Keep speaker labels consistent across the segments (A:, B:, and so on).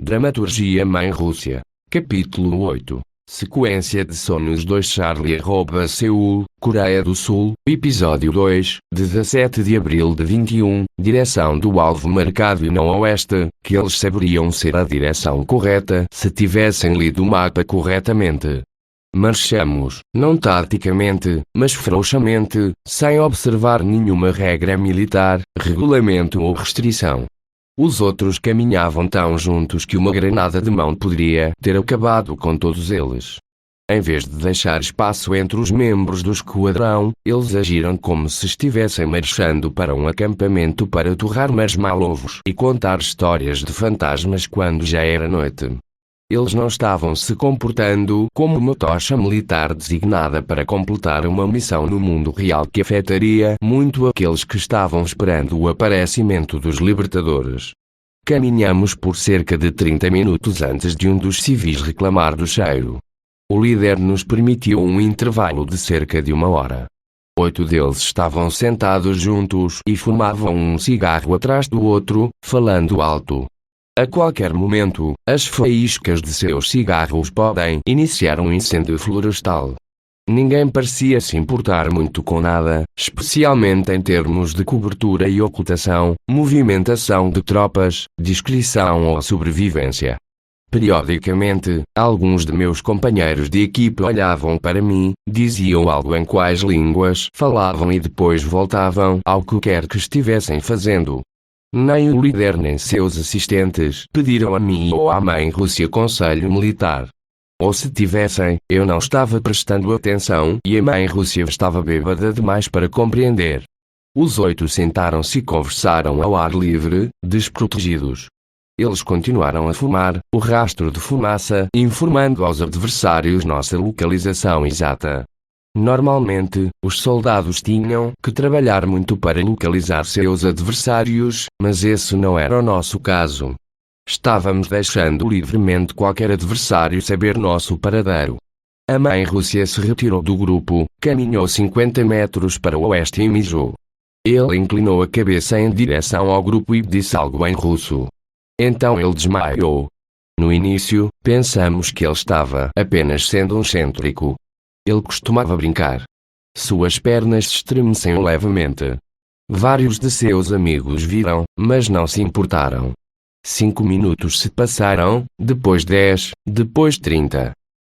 A: Dramaturgia Mãe Rússia. Capítulo 8. Sequência de sonhos 2 Charlie @ Seul, Coreia do Sul. Episódio 2, 17 de abril de 21. Direção do alvo marcado e não oeste, que eles saberiam ser a direção correta se tivessem lido o mapa corretamente. Marchamos, não taticamente, mas frouxamente, sem observar nenhuma regra militar, regulamento ou restrição. Os outros caminhavam tão juntos que uma granada de mão poderia ter acabado com todos eles. Em vez de deixar espaço entre os membros do esquadrão, eles agiram como se estivessem marchando para um acampamento para torrar marshmallows e contar histórias de fantasmas quando já era noite. Eles não estavam se comportando como uma tocha militar designada para completar uma missão no mundo real que afetaria muito aqueles que estavam esperando o aparecimento dos libertadores. Caminhamos por cerca de 30 minutos antes de um dos civis reclamar do cheiro. O líder nos permitiu um intervalo de cerca de 1 hora. 8 deles estavam sentados juntos e fumavam um cigarro atrás do outro, falando alto. A qualquer momento, as faíscas de seus cigarros podem iniciar um incêndio florestal. Ninguém parecia se importar muito com nada, especialmente em termos de cobertura e ocultação, movimentação de tropas, discrição ou sobrevivência. Periodicamente, alguns de meus companheiros de equipe olhavam para mim, diziam algo em quais línguas falavam e depois voltavam ao que quer que estivessem fazendo. Nem o líder nem seus assistentes pediram a mim ou à mãe Rússia conselho militar. Ou se tivessem, eu não estava prestando atenção e a mãe Rússia estava bêbada demais para compreender. Os 8 sentaram-se e conversaram ao ar livre, desprotegidos. Eles continuaram a fumar, o rastro de fumaça informando aos adversários nossa localização exata. Normalmente, os soldados tinham que trabalhar muito para localizar seus adversários, mas esse não era o nosso caso. Estávamos deixando livremente qualquer adversário saber nosso paradeiro. A mãe Rússia se retirou do grupo, caminhou 50 metros para o oeste e mijou. Ele inclinou a cabeça em direção ao grupo e disse algo em russo. Então ele desmaiou. No início, pensamos que ele estava apenas sendo um excêntrico. Ele costumava brincar. Suas pernas se estremeciam levemente. Vários de seus amigos viram, mas não se importaram. 5 minutos se passaram, depois 10, depois 30.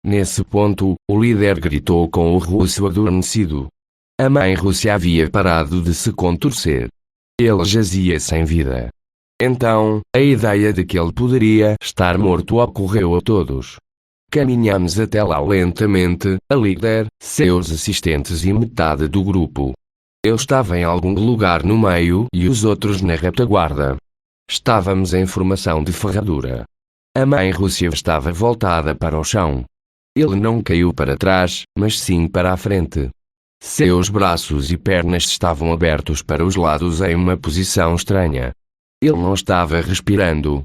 A: Nesse ponto, o líder gritou com o russo adormecido. A mãe Rússia havia parado de se contorcer. Ele jazia sem vida. Então, a ideia de que ele poderia estar morto ocorreu a todos. Caminhamos até lá lentamente, a líder, seus assistentes e metade do grupo. Eu estava em algum lugar no meio e os outros na retaguarda. Estávamos em formação de ferradura. A mãe Rússia estava voltada para o chão. Ele não caiu para trás, mas sim para a frente. Seus braços e pernas estavam abertos para os lados em uma posição estranha. Ele não estava respirando.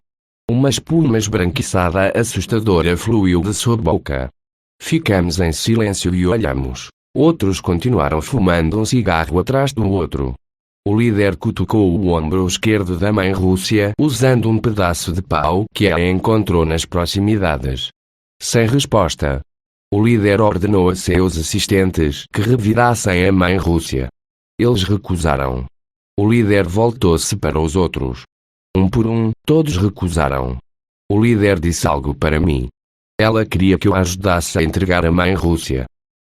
A: Uma espuma esbranquiçada assustadora fluiu de sua boca. Ficamos em silêncio e olhamos. Outros continuaram fumando um cigarro atrás do outro. O líder cutucou o ombro esquerdo da mãe Rússia usando um pedaço de pau que ela encontrou nas proximidades. Sem resposta. O líder ordenou a seus assistentes que revirassem a mãe Rússia. Eles recusaram. O líder voltou-se para os outros. Um por um, todos recusaram. O líder disse algo para mim. Ela queria que eu a ajudasse a entregar a mãe Rússia.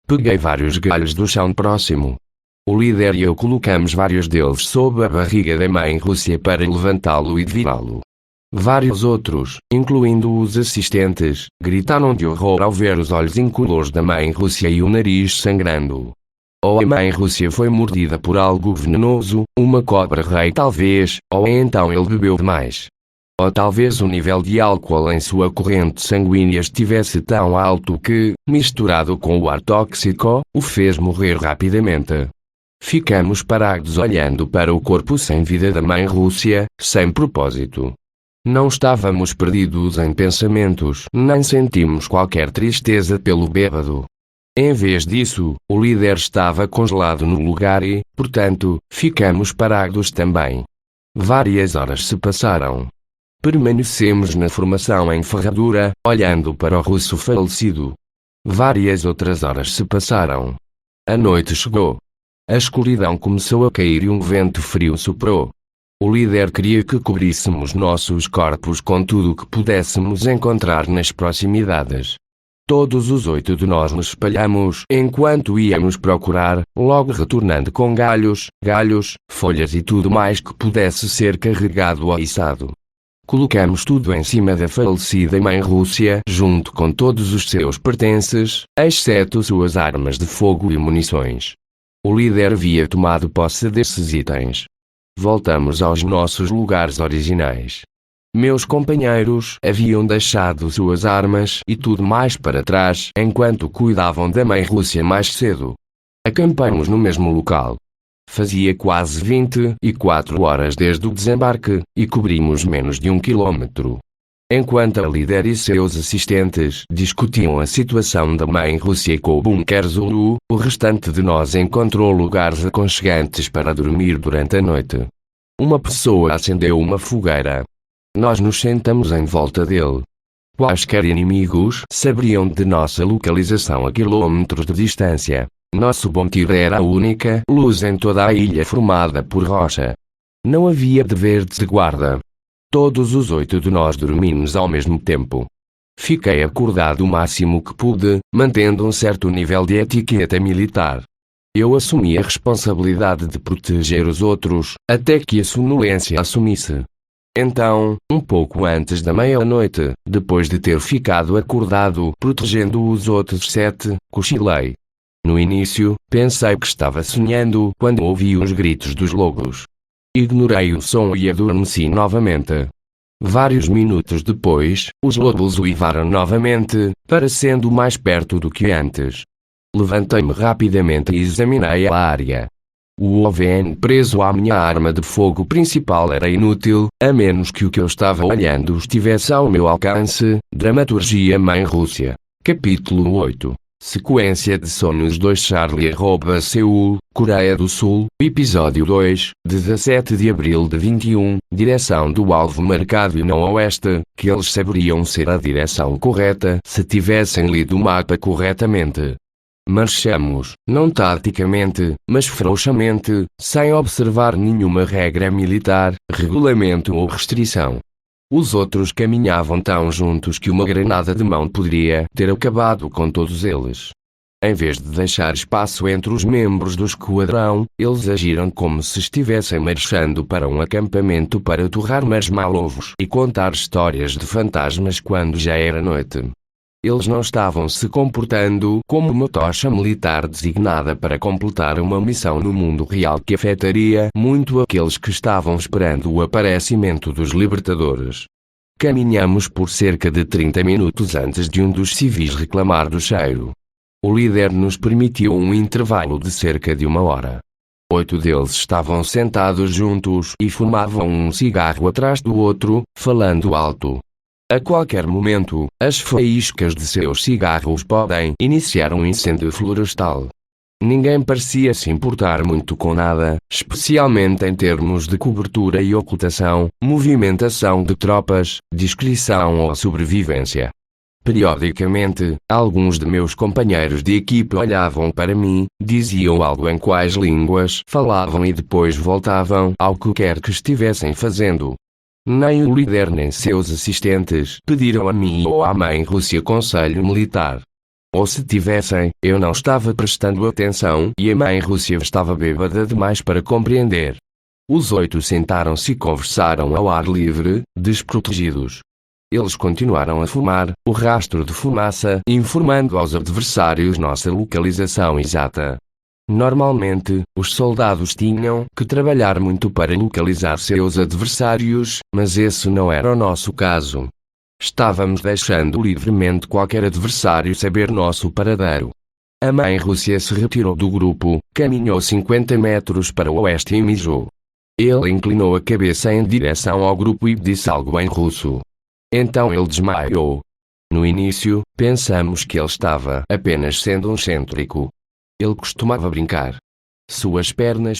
A: Peguei vários galhos do chão próximo. O líder e eu colocamos vários deles sob a barriga da mãe Rússia para levantá-lo e virá-lo. Vários outros, incluindo os assistentes, gritaram de horror ao ver os olhos incolores da mãe Rússia e o nariz sangrando. Ou a mãe Rússia foi mordida por algo venenoso, uma cobra-rei talvez, ou então ele bebeu demais. Ou talvez o nível de álcool em sua corrente sanguínea estivesse tão alto que, misturado com o ar tóxico, o fez morrer rapidamente. Ficamos parados olhando para o corpo sem vida da mãe Rússia, sem propósito. Não estávamos perdidos em pensamentos, nem sentimos qualquer tristeza pelo bêbado. Em vez disso, o líder estava congelado no lugar e, portanto, ficamos parados também. Várias horas se passaram. Permanecemos na formação em ferradura, olhando para o russo falecido. Várias outras horas se passaram. A noite chegou. A escuridão começou a cair e um vento frio soprou. O líder queria que cobríssemos nossos corpos com tudo o que pudéssemos encontrar nas proximidades. Todos os 8 de nós nos espalhamos enquanto íamos procurar, logo retornando com galhos, folhas e tudo mais que pudesse ser carregado ou içado. Colocamos tudo em cima da falecida mãe Rússia, junto com todos os seus pertences, exceto suas armas de fogo e munições. O líder havia tomado posse desses itens. Voltamos aos nossos lugares originais. Meus companheiros haviam deixado suas armas e tudo mais para trás enquanto cuidavam da mãe Rússia mais cedo. Acampamos no mesmo local. Fazia quase 24 horas desde o desembarque, e cobrimos menos de 1 quilômetro. Enquanto a líder e seus assistentes discutiam a situação da mãe Rússia com o bunker Zulu, o restante de nós encontrou lugares aconchegantes para dormir durante a noite. Uma pessoa acendeu uma fogueira. Nós nos sentamos em volta dele. Quaisquer inimigos saberiam de nossa localização a quilômetros de distância. Nosso bom tiro era a única luz em toda a ilha formada por rocha. Não havia dever de guarda. Todos os 8 de nós dormimos ao mesmo tempo. Fiquei acordado o máximo que pude, mantendo um certo nível de etiqueta militar. Eu assumi a responsabilidade de proteger os outros, até que a sonolência assumisse. Então, um pouco antes da meia-noite, depois de ter ficado acordado protegendo os outros 7, cochilei. No início, pensei que estava sonhando quando ouvi os gritos dos lobos. Ignorei o som e adormeci novamente. Vários minutos depois, os lobos uivaram novamente, parecendo mais perto do que antes. Levantei-me rapidamente e examinei a área. O OVN preso à minha arma de fogo principal era inútil, a menos que o que eu estava olhando estivesse ao meu alcance. Dramaturgia Mãe Rússia. Capítulo 8. Sequência de sonhos 2 Charlie @ Seul, Coreia do Sul, Episódio 2, 17 de abril de 21, direção do alvo marcado e não oeste, que eles saberiam ser a direção correta se tivessem lido o mapa corretamente. Marchamos, não taticamente, mas frouxamente, sem observar nenhuma regra militar, regulamento ou restrição. Os outros caminhavam tão juntos que uma granada de mão poderia ter acabado com todos eles. Em vez de deixar espaço entre os membros do esquadrão, eles agiram como se estivessem marchando para um acampamento para torrar marshmallows e contar histórias de fantasmas quando já era noite. Eles não estavam se comportando como uma tocha militar designada para completar uma missão no mundo real que afetaria muito aqueles que estavam esperando o aparecimento dos libertadores. Caminhamos por cerca de 30 minutos antes de um dos civis reclamar do cheiro. O líder nos permitiu um intervalo de cerca de 1 hora. 8 deles estavam sentados juntos e fumavam um cigarro atrás do outro, falando alto. A qualquer momento, as faíscas de seus cigarros podem iniciar um incêndio florestal. Ninguém parecia se importar muito com nada, especialmente em termos de cobertura e ocultação, movimentação de tropas, discrição ou sobrevivência. Periodicamente, alguns de meus companheiros de equipe olhavam para mim, diziam algo em quais línguas falavam e depois voltavam ao que quer que estivessem fazendo. Nem o líder nem seus assistentes pediram a mim ou à mãe Rússia conselho militar. Ou se tivessem, eu não estava prestando atenção e a mãe Rússia estava bêbada demais para compreender. Os 8 sentaram-se e conversaram ao ar livre, desprotegidos. Eles continuaram a fumar, o rastro de fumaça informando aos adversários nossa localização exata. Normalmente, os soldados tinham que trabalhar muito para localizar seus adversários, mas esse não era o nosso caso. Estávamos deixando livremente qualquer adversário saber nosso paradeiro. A mãe Rússia se retirou do grupo, caminhou 50 metros para o oeste e mijou. Ele inclinou a cabeça em direção ao grupo e disse algo em russo. Então ele desmaiou. No início, pensamos que ele estava apenas sendo um excêntrico. Ele costumava brincar. Suas pernas